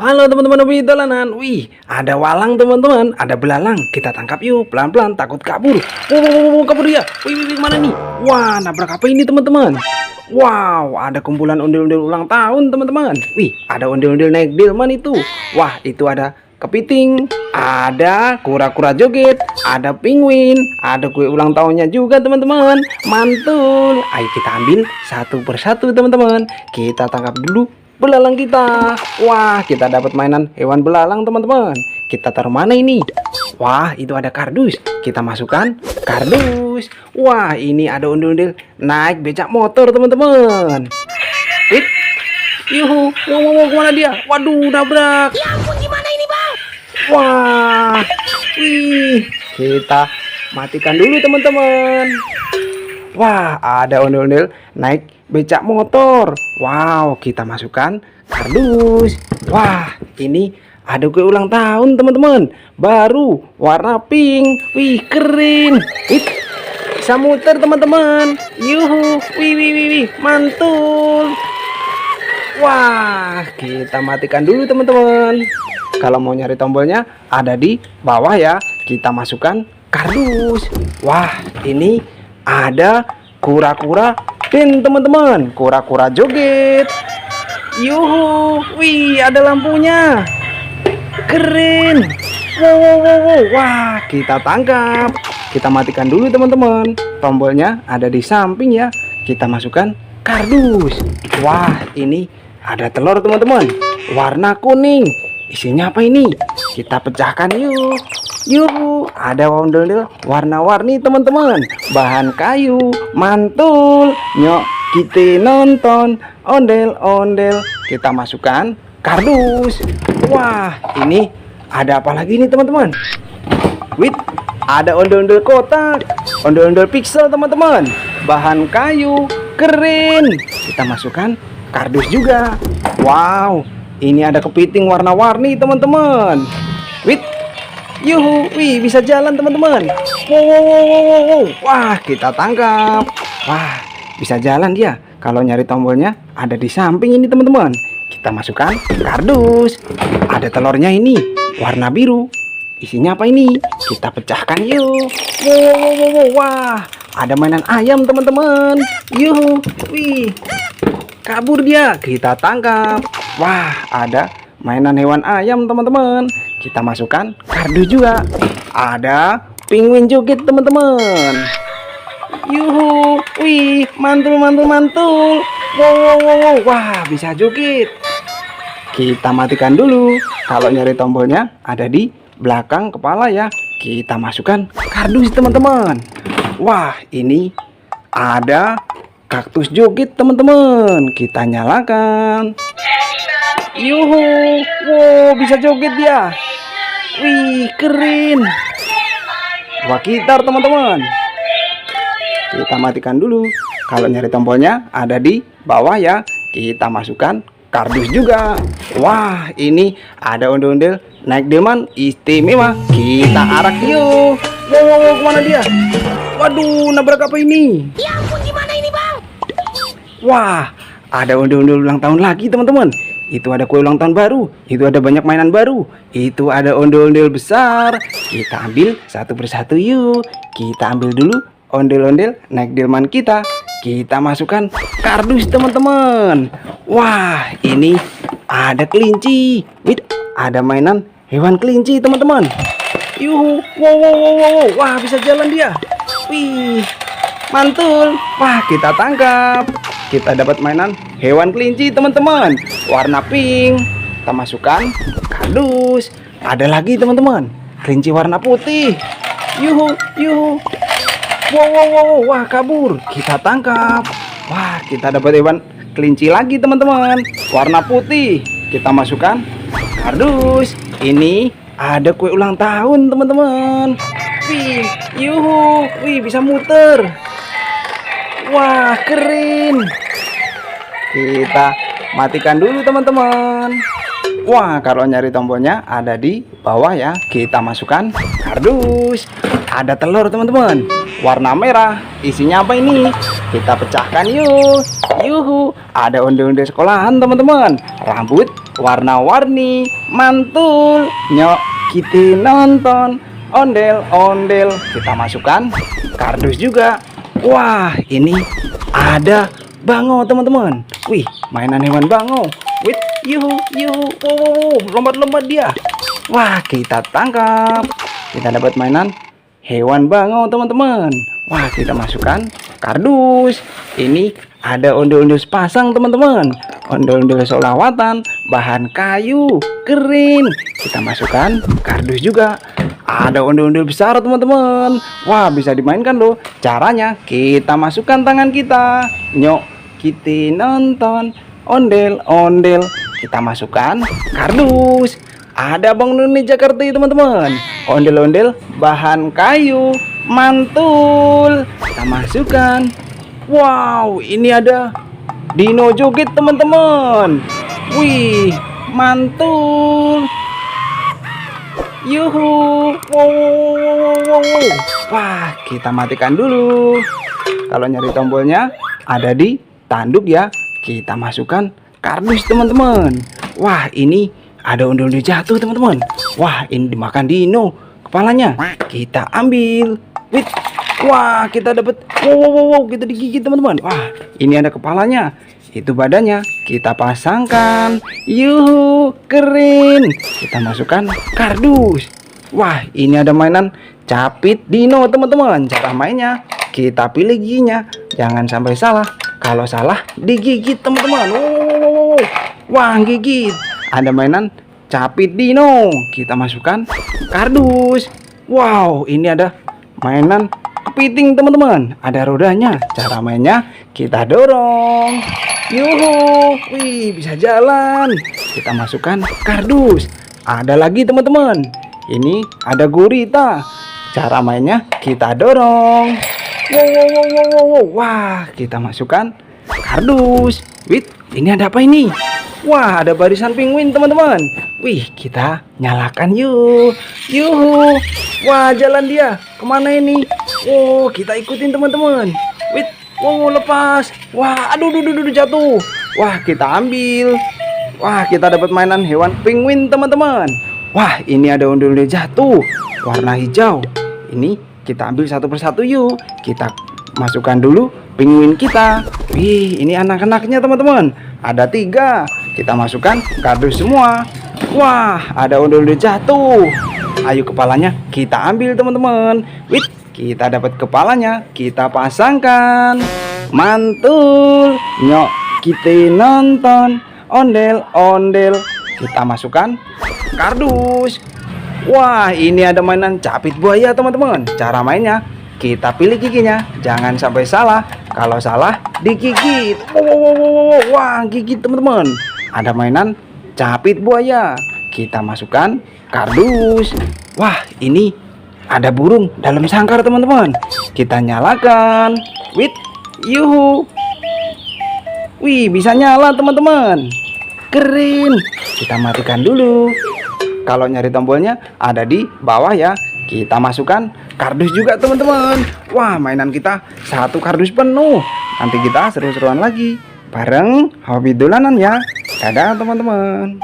Halo teman-teman hobi dolanan. Wih, ada walang teman-teman, ada belalang. Kita tangkap yuk, pelan-pelan, takut kabur. Wow, kabur dia. Wih, mana nih? Wah, nabrak apa ini teman-teman? Wow, ada kumpulan ondel-ondel ulang tahun teman-teman. Wih, ada ondel-ondel naik delman itu. Wah, itu ada kepiting, ada kura-kura joget, ada penguin, ada kue ulang tahunnya juga teman-teman. Mantul. Ayo kita ambil satu persatu teman-teman. Kita tangkap dulu belalang kita. Wah, kita dapat mainan hewan belalang teman-teman. Kita taruh mana ini? Wah, itu ada kardus. Kita masukkan kardus. Wah, ini ada ondel-ondel naik becak motor teman-teman. Wih, yuhu, wow, kemana dia? Waduh, nabrak. Ya ampun, gimana ini bang? Wah, wih, kita matikan dulu teman-teman. Wah, ada ondel-ondel naik becak motor. Wow, kita masukkan kardus. Wah, ini ada kue ulang tahun teman-teman, baru warna pink. Wih, keren. Wih, bisa muter teman-teman. Yuhu, wih, mantul. Wah, kita matikan dulu teman-teman. Kalau mau nyari tombolnya ada di bawah ya. Kita masukkan kardus. Wah, ini ada kura-kura dan teman-teman, kura-kura joget. Yuhu, wih, ada lampunya. Keren. Wow. Wah, kita tangkap. Kita matikan dulu teman-teman. Tombolnya ada di samping ya. Kita masukkan kardus. Wah, ini ada telur teman-teman, warna kuning. Isinya apa ini? Kita pecahkan yuk. Yuhu, ada ondel-ondel warna-warni teman-teman, bahan kayu, mantul. Nyok, kita nonton ondel-ondel. Kita masukkan kardus. Wah, ini ada apa lagi nih teman-teman? Wait, ada ondel-ondel kotak, ondel-ondel pixel teman-teman, bahan kayu, keren. Kita masukkan kardus juga. Wow, ini ada kepiting warna-warni teman-teman. Wait, yuhu, wih, bisa jalan teman-teman. Wow. Wah, kita tangkap. Wah, bisa jalan dia. Kalau nyari tombolnya ada di samping ini teman-teman. Kita masukkan kardus. Ada telurnya ini, warna biru. Isinya apa ini? Kita pecahkan yuk. Wow. Wah, ada mainan ayam teman-teman. Yuhu, wih, kabur dia. Kita tangkap. Wah, ada mainan hewan ayam teman-teman. Kita masukkan kardus juga. Ada penguin joget teman-teman. Yuhu, wih, mantul. Wow. Wah, bisa joget. Kita matikan dulu. Kalau nyari tombolnya ada di belakang kepala ya. Kita masukkan kardus teman-teman. Wah, ini ada kaktus joget teman-teman. Kita nyalakan. Yuhu, wow, bisa joget dia. Wih, keren. Wah, gitar teman-teman. Kita matikan dulu. Kalau nyari tombolnya ada di bawah ya. Kita masukkan kardus juga. Wah, ini ada ondel-ondel naik delman istimewa. Kita arak yuk. Wow, kemana dia? Waduh, nabrak apa ini? Ya ampun, gimana ini bang? Wah, ada ondel-ondel ulang tahun lagi teman-teman. Itu ada kue ulang tahun baru. Itu ada banyak mainan baru. Itu ada ondel-ondel besar. Kita ambil satu persatu yuk. Kita ambil dulu ondel-ondel naik delman kita. Kita masukkan kardus teman-teman. Wah, ini ada kelinci. Wait, ada mainan hewan kelinci teman-teman. Yuhu, wow. Wah, bisa jalan dia. Wih, mantul. Wah, kita tangkap. Kita dapat mainan hewan kelinci teman-teman, warna pink. Kita masukkan kardus. Ada lagi teman-teman, kelinci warna putih. Yuhu. Wow. Wah, kabur. Kita tangkap. Wah, kita dapat hewan kelinci lagi teman-teman, warna putih. Kita masukkan kardus. Ini ada kue ulang tahun teman-teman. Wih, yuhu, wih, bisa muter. Wah, keren. Kita matikan dulu teman-teman. Wah, kalau nyari tombolnya ada di bawah ya. Kita masukkan kardus. Ada telur teman-teman, warna merah. Isinya apa ini? Kita pecahkan yuk. Yuhu, ada ondel-ondel sekolahan teman-teman. Rambut warna-warni, mantul. Nyok, kita nonton ondel-ondel. Kita masukkan kardus juga. Wah, ini ada bango teman-teman. Wih, mainan hewan bango. Wih, yuhu, yuhu, wow, lompat-lompat dia. Wah, kita tangkap. Kita dapat mainan hewan bango teman-teman. Wah, kita masukkan kardus. Ini ada ondel-ondel sepasang teman-teman. Ondel-ondel solawatan, bahan kayu, keren. Kita masukkan kardus juga. Ada ondel-ondel besar teman-teman. Wah, bisa dimainkan loh. Caranya kita masukkan tangan kita. Nyok, kita nonton ondel-ondel. Kita masukkan kardus. Ada Bang Noni Jakarta teman-teman. Ondel-ondel bahan kayu, mantul. Kita masukkan. Wow, ini ada dino joget teman-teman. Wih, mantul. Yuhu, wow. Wah, kita matikan dulu. Kalau nyari tombolnya ada di tanduk ya. Kita masukkan kardus teman-teman. Wah, ini ada ondel-ondel jatuh teman-teman. Wah, ini dimakan dino kepalanya. Kita ambil. Wih, wah, kita dapat. Wow, kita digigit teman-teman. Wah, ini ada kepalanya. Itu badannya kita pasangkan. Yuhu, keren. Kita masukkan kardus. Wah, ini ada mainan capit dino teman-teman. Cara mainnya kita pilih giginya, jangan sampai salah. Kalau salah digigit teman-teman. Wow. Wah, gigit. Ada mainan capit dino. Kita masukkan kardus. Wow, ini ada mainan kepiting teman-teman. Ada rodanya. Cara mainnya kita dorong. Yuhu, wih, bisa jalan. Kita masukkan kardus. Ada lagi teman-teman. Ini ada gurita. Cara mainnya kita dorong. Wow. Wah, kita masukkan kardus. Wih, ini ada apa ini? Wah, ada barisan penguin teman-teman. Wih, kita nyalakan yuk. Yuhu. Wah, jalan dia. Kemana ini? Oh, kita ikutin teman-teman. Wih. Wow, lepas. Wah, aduh, jatuh. Wah, kita ambil. Wah, kita dapat mainan hewan penguin teman-teman. Wah, ini ada ondel-ondel jatuh warna hijau. Ini kita ambil satu persatu yuk. Kita masukkan dulu penguin kita. Wih, ini anak-anaknya teman-teman. Ada 3. Kita masukkan kardus semua. Wah, ada ondel-ondel jatuh. Ayo, kepalanya kita ambil teman-teman. Wih, kita dapat kepalanya, kita pasangkan. Mantul. Nyok, kita nonton ondel-ondel. Kita masukkan kardus. Wah, ini ada mainan capit buaya teman-teman. Cara mainnya kita pilih giginya, jangan sampai salah. Kalau salah digigit. Wow. Wah, gigit teman-teman. Ada mainan capit buaya. Kita masukkan kardus. Wah, ini ada burung dalam sangkar teman-teman. Kita nyalakan. Wih, yuhu. Wih, bisa nyala teman-teman. Keren. Kita matikan dulu. Kalau nyari tombolnya ada di bawah ya. Kita masukkan kardus juga teman-teman. Wah, mainan kita 1 kardus penuh. Nanti kita seru-seruan lagi bareng hobi dolanan ya. Dadah teman-teman.